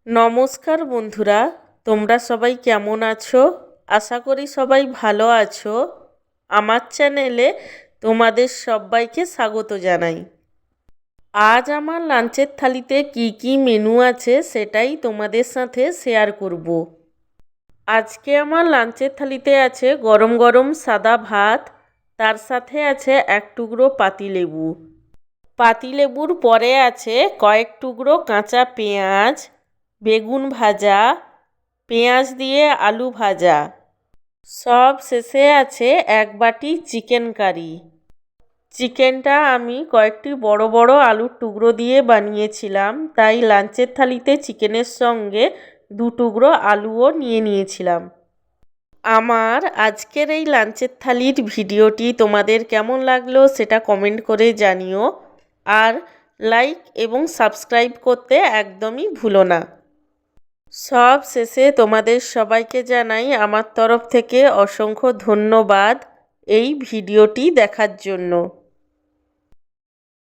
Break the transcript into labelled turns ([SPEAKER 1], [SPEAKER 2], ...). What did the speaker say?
[SPEAKER 1] নমস্কার বন্ধুরা, তোমরা সবাই কেমন আছো? আশা করি সবাই ভালো আছো। আমার চ্যানেলে তোমাদের সবাইকে স্বাগত জানাই। আজ আমার লাঞ্চের থালিতে কি কি মেনু আছে সেটাই তোমাদের সাথে শেয়ার করব। আজকে আমার লাঞ্চের থালিতে আছে গরম গরম সাদা ভাত, তার সাথে আছে এক টুকরো পাতিলেবু। পাতিলেবুর পরে আছে কয়েক টুকরো কাঁচা পেঁয়াজ, বেগুন ভাজা, পেঁয়াজ দিয়ে আলু ভাজা, সব শেষে আছে এক বাটি চিকেন কারি। চিকেনটা আমি কয়েকটি বড় বড় আলুর টুকরো দিয়ে বানিয়েছিলাম, তাই লাঞ্চের থালিতে চিকেনের সঙ্গে দু টুকরো আলুও নিয়ে নিয়েছিলাম। আমার আজকের এই লাঞ্চের থালির ভিডিওটি তোমাদের কেমন লাগলো সেটা কমেন্ট করে জানিও, আর লাইক এবং সাবস্ক্রাইব করতে একদমই ভুলো না। সব শেষে তোমাদের সবাইকে জানাই আমার তরফ থেকে অসংখ্য ধন্যবাদ এই ভিডিওটি দেখার জন্য।